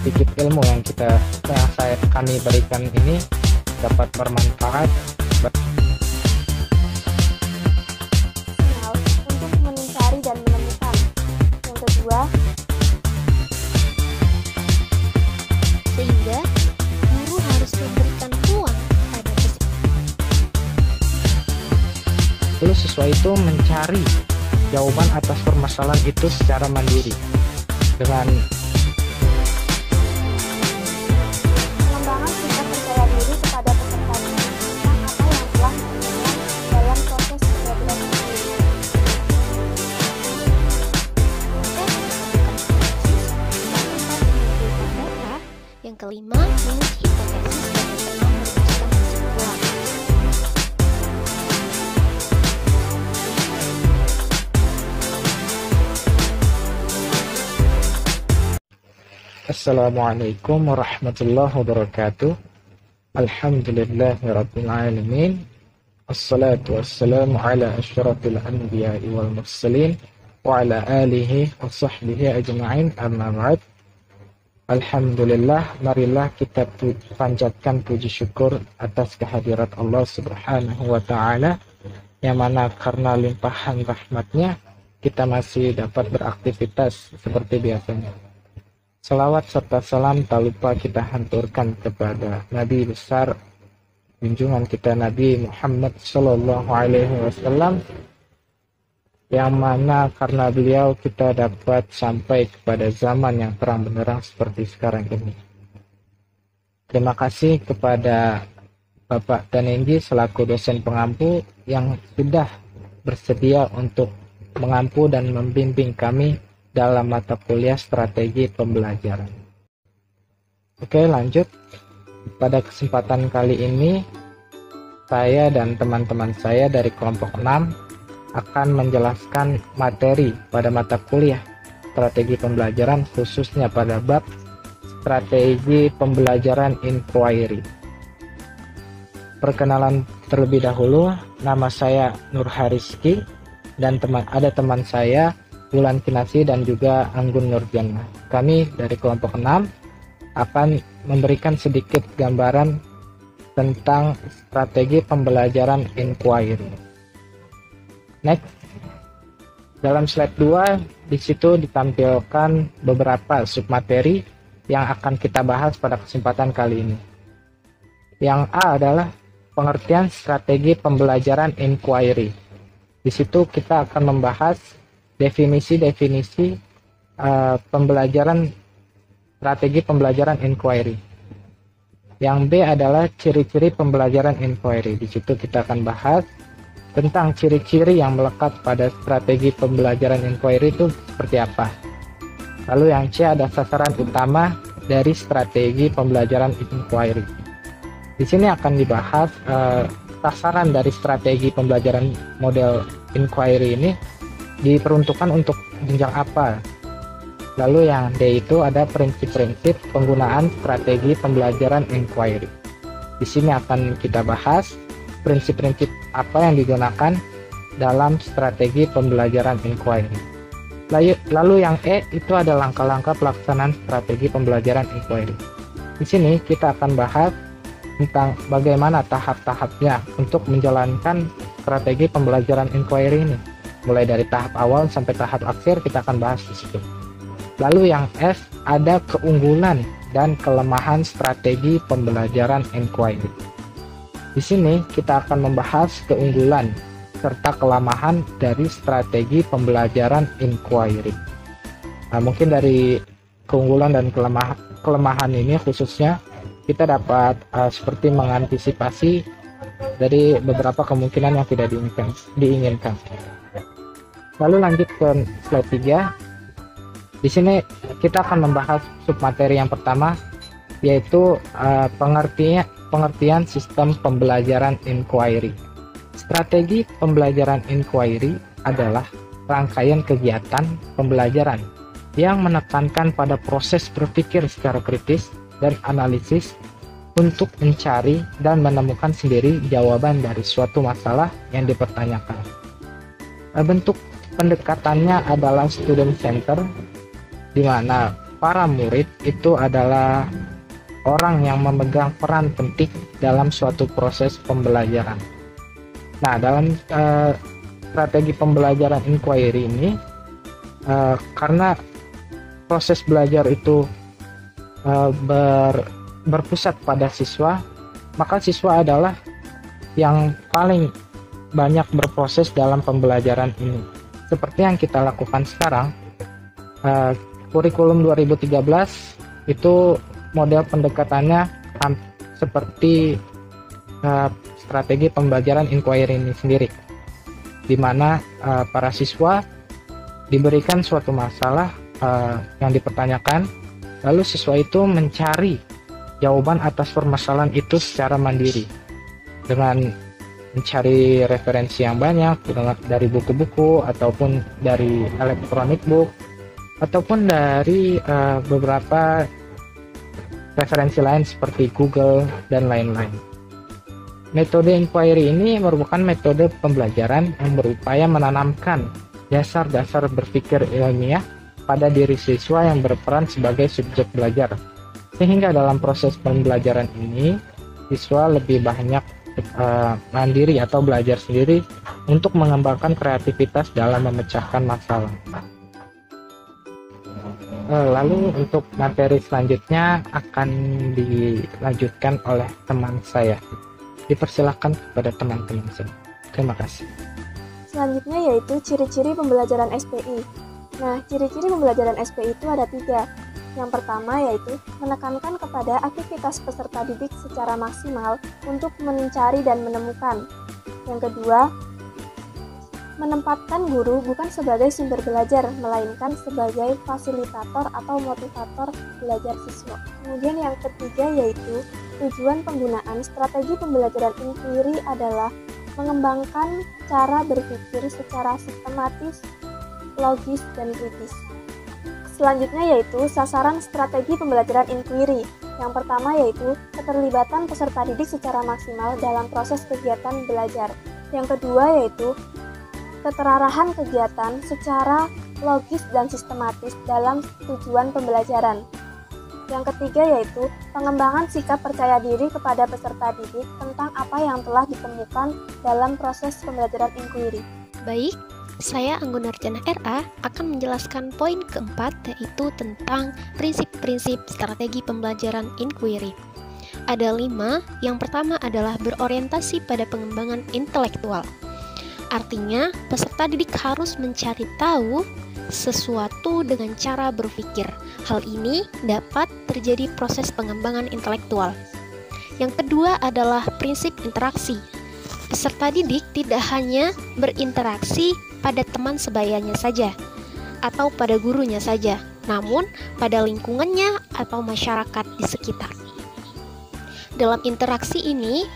sedikit ilmu yang kami berikan ini dapat bermanfaat untuk mencari dan menemukan. Yang kedua, sehingga guru harus memberikan ruang pada Lalu siswa itu mencari jawaban atas permasalahan itu secara mandiri dengan pengembangan sikap percaya diri kepada peserta didik tentang apa yang telah dilakukan dalam proses belajar tersebut. Yang kelima, menguji hipotesis dan pernah merumuskan kesimpulan. Assalamualaikum warahmatullahi wabarakatuh. Alhamdulillahirabbil alamin. Assalatu wassalamu ala asyrafil anbiya'i wal mursalin wa ala alihi wa sahbihi ajma'in, amma ba'd. Alhamdulillah, marilah kita panjatkan puji syukur atas kehadirat Allah Subhanahu wa ta'ala, yang mana karena limpahan rahmatnya kita masih dapat beraktivitas seperti biasanya. Salawat serta salam tak lupa kita hanturkan kepada Nabi besar junjungan kita Nabi Muhammad Sallallahu Alaihi Wasallam, yang mana karena beliau kita dapat sampai kepada zaman yang terang benderang seperti sekarang ini. Terima kasih kepada Bapak Tanenggi selaku dosen pengampu yang sudah bersedia untuk mengampu dan membimbing kami dalam mata kuliah strategi pembelajaran. Oke, lanjut. Pada kesempatan kali ini, saya dan teman-teman saya dari kelompok 6 akan menjelaskan materi pada mata kuliah strategi pembelajaran, khususnya pada bab strategi pembelajaran inquiry. Perkenalan terlebih dahulu, nama saya Nur Hariski dan ada teman saya Bulan Kinasi dan juga Anggun Nurjana. Kami dari kelompok 6 akan memberikan sedikit gambaran tentang strategi pembelajaran inquiry. Next, dalam slide 2 di situ ditampilkan beberapa submateri yang akan kita bahas pada kesempatan kali ini. Yang A adalah pengertian strategi pembelajaran inquiry. Di situ kita akan membahas definisi-definisi pembelajaran strategi pembelajaran inquiry. Yang B adalah ciri-ciri pembelajaran inquiry. Di situ kita akan bahas tentang ciri-ciri yang melekat pada strategi pembelajaran inquiry itu seperti apa. Lalu yang C ada sasaran utama dari strategi pembelajaran inquiry. Di sini akan dibahas sasaran dari strategi pembelajaran model inquiry ini diperuntukkan untuk jenjang apa. Lalu yang D itu ada prinsip-prinsip penggunaan strategi pembelajaran inquiry. Di sini akan kita bahas prinsip-prinsip apa yang digunakan dalam strategi pembelajaran inquiry. Lalu yang E itu ada langkah-langkah pelaksanaan strategi pembelajaran inquiry. Di sini kita akan bahas tentang bagaimana tahap-tahapnya untuk menjalankan strategi pembelajaran inquiry ini. Mulai dari tahap awal sampai tahap akhir kita akan bahas di situ. Lalu yang S ada keunggulan dan kelemahan strategi pembelajaran inquiry. Di sini kita akan membahas keunggulan serta kelemahan dari strategi pembelajaran inquiry. Nah, mungkin dari keunggulan dan kelemahan ini khususnya kita dapat seperti mengantisipasi dari beberapa kemungkinan yang tidak diinginkan. Lalu lanjut ke slide 3. Di sini kita akan membahas submateri yang pertama, yaitu pengertian sistem pembelajaran inquiry. Strategi pembelajaran inquiry adalah rangkaian kegiatan pembelajaran yang menekankan pada proses berpikir secara kritis dan analisis untuk mencari dan menemukan sendiri jawaban dari suatu masalah yang dipertanyakan. Bentuk pendekatannya adalah student center, di mana para murid itu adalah orang yang memegang peran penting dalam suatu proses pembelajaran. Nah, dalam strategi pembelajaran inquiry ini, karena proses belajar itu berpusat pada siswa, maka siswa adalah yang paling banyak berproses dalam pembelajaran ini. Seperti yang kita lakukan sekarang, kurikulum 2013 itu model pendekatannya seperti strategi pembelajaran inquiry ini sendiri, di mana para siswa diberikan suatu masalah yang dipertanyakan, lalu siswa itu mencari jawaban atas permasalahan itu secara mandiri dengan mencari referensi yang banyak dari buku-buku ataupun dari electronic book ataupun dari beberapa referensi lain seperti Google dan lain-lain. Metode inquiry ini merupakan metode pembelajaran yang berupaya menanamkan dasar-dasar berpikir ilmiah pada diri siswa yang berperan sebagai subjek belajar. Sehingga dalam proses pembelajaran ini, siswa lebih banyak mandiri atau belajar sendiri untuk mengembangkan kreativitas dalam memecahkan masalah. Lalu untuk materi selanjutnya akan dilanjutkan oleh teman saya. Dipersilakan kepada teman-teman saya. Terima kasih. Selanjutnya yaitu ciri-ciri pembelajaran SPI. Nah, ciri-ciri pembelajaran SPI itu ada 3. Yang pertama yaitu menekankan kepada aktivitas peserta didik secara maksimal untuk mencari dan menemukan. Yang kedua, menempatkan guru bukan sebagai sumber belajar, melainkan sebagai fasilitator atau motivator belajar siswa. Kemudian yang ketiga yaitu tujuan penggunaan strategi pembelajaran inquiry adalah mengembangkan cara berpikir secara sistematis, logis, dan kritis. Selanjutnya yaitu sasaran strategi pembelajaran inquiry. Yang pertama yaitu keterlibatan peserta didik secara maksimal dalam proses kegiatan belajar. Yang kedua yaitu keterarahan kegiatan secara logis dan sistematis dalam tujuan pembelajaran. Yang ketiga yaitu pengembangan sikap percaya diri kepada peserta didik tentang apa yang telah ditemukan dalam proses pembelajaran inquiry. Baik, saya Anggun Nurjana RA akan menjelaskan poin keempat, yaitu tentang prinsip-prinsip strategi pembelajaran inquiry. Ada 5. Yang pertama adalah berorientasi pada pengembangan intelektual. Artinya, peserta didik harus mencari tahu sesuatu dengan cara berpikir. Hal ini dapat terjadi proses pengembangan intelektual. Yang kedua adalah prinsip interaksi. Peserta didik tidak hanya berinteraksi pada teman sebayanya saja atau pada gurunya saja, namun pada lingkungannya atau masyarakat di sekitar. Dalam interaksi ini,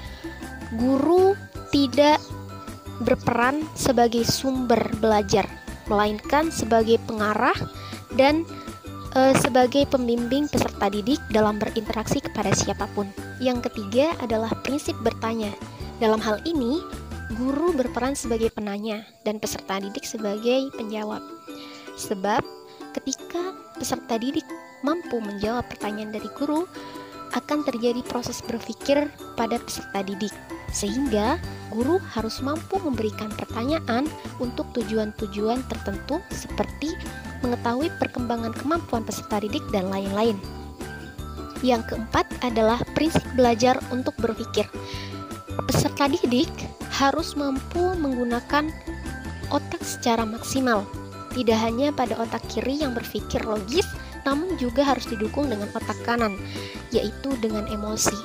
guru tidak berperan sebagai sumber belajar, melainkan sebagai pengarah dan sebagai pembimbing peserta didik dalam berinteraksi kepada siapapun. Yang ketiga adalah prinsip bertanya. Dalam hal ini, guru berperan sebagai penanya dan peserta didik sebagai penjawab. Sebab ketika peserta didik mampu menjawab pertanyaan dari guru, akan terjadi proses berpikir pada peserta didik. Sehingga guru harus mampu memberikan pertanyaan untuk tujuan-tujuan tertentu seperti mengetahui perkembangan kemampuan peserta didik dan lain-lain. Yang keempat adalah prinsip belajar untuk berpikir. Peserta didik harus mampu menggunakan otak secara maksimal, tidak hanya pada otak kiri yang berpikir logis, namun juga harus didukung dengan otak kanan, yaitu dengan emosi.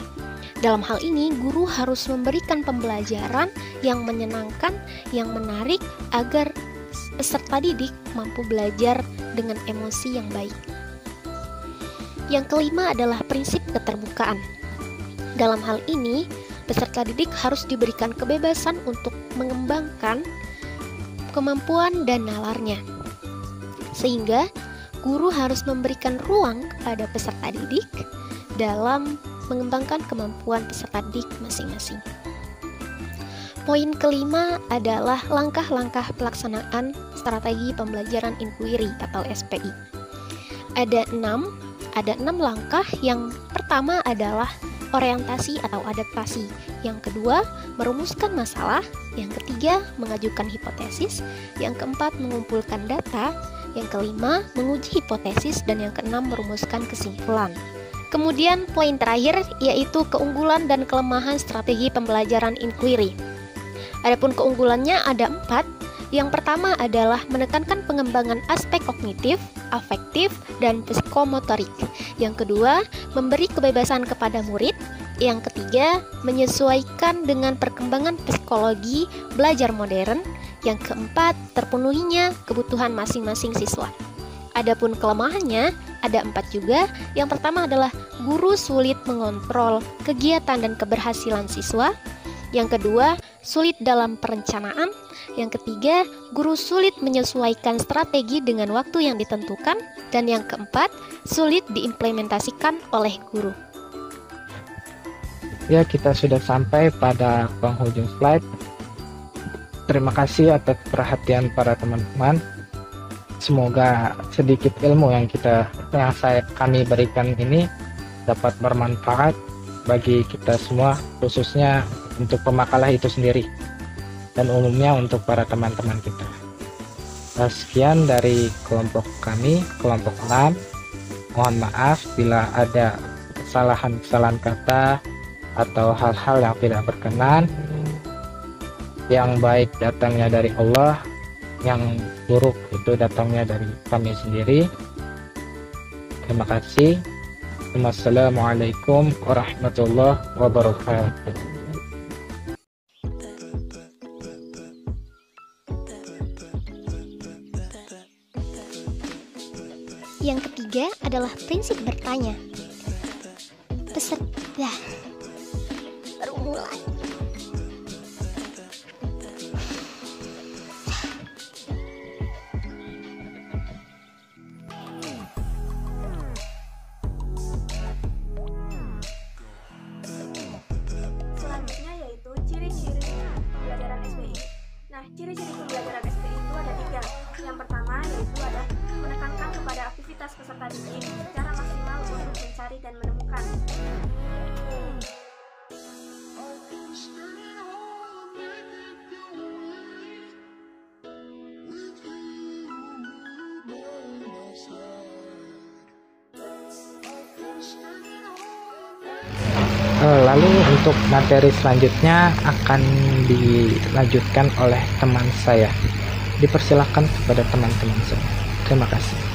Dalam hal ini, guru harus memberikan pembelajaran yang menyenangkan, yang menarik, agar peserta didik mampu belajar dengan emosi yang baik. Yang kelima adalah prinsip keterbukaan. Dalam hal ini, peserta didik harus diberikan kebebasan untuk mengembangkan kemampuan dan nalarnya. Sehingga guru harus memberikan ruang kepada peserta didik dalam mengembangkan kemampuan peserta didik masing-masing. Poin kelima adalah langkah-langkah pelaksanaan strategi pembelajaran inquiry atau SPI. Ada 6 langkah. Yang pertama adalah orientasi atau adaptasi. Yang kedua, merumuskan masalah. Yang ketiga, mengajukan hipotesis. Yang keempat, mengumpulkan data. Yang kelima, menguji hipotesis. Dan yang keenam, merumuskan kesimpulan. Kemudian poin terakhir yaitu keunggulan dan kelemahan strategi pembelajaran inquiry. Adapun keunggulannya ada 4. Yang pertama adalah menekankan pengembangan aspek kognitif, afektif, dan psikomotorik. Yang kedua, memberi kebebasan kepada murid. Yang ketiga, menyesuaikan dengan perkembangan psikologi belajar modern. Yang keempat, terpenuhinya kebutuhan masing-masing siswa. Adapun kelemahannya ada 4 juga. Yang pertama adalah guru sulit mengontrol kegiatan dan keberhasilan siswa. Yang kedua, sulit dalam perencanaan. Yang ketiga, guru sulit menyesuaikan strategi dengan waktu yang ditentukan. Dan yang keempat, sulit diimplementasikan oleh guru. Ya, kita sudah sampai pada penghujung slide. Terima kasih atas perhatian para teman-teman. Semoga sedikit ilmu yang kami berikan ini dapat bermanfaat bagi kita semua, khususnya untuk pemakalah itu sendiri dan umumnya untuk para teman-teman kita. Sekian dari kelompok kami, kelompok 6. Mohon maaf bila ada kesalahan kata atau hal-hal yang tidak berkenan. Yang baik datangnya dari Allah, yang buruk itu datangnya dari kami sendiri. Terima kasih. Wassalamualaikum warahmatullahi wabarakatuh. Yang ketiga adalah prinsip bertanya. Peserta baru mulai. Selanjutnya yaitu ciri-ciri pembelajaran SPI. Nah, ciri-ciri pembelajaran SPI itu ada 3. Yang pertama yaitu ada menekankan kepada aktivitas peserta didik secara maksimal untuk mencari dan menemukan. Lalu untuk materi selanjutnya akan dilanjutkan oleh teman saya. Dipersilakan kepada teman-teman saya. Terima kasih.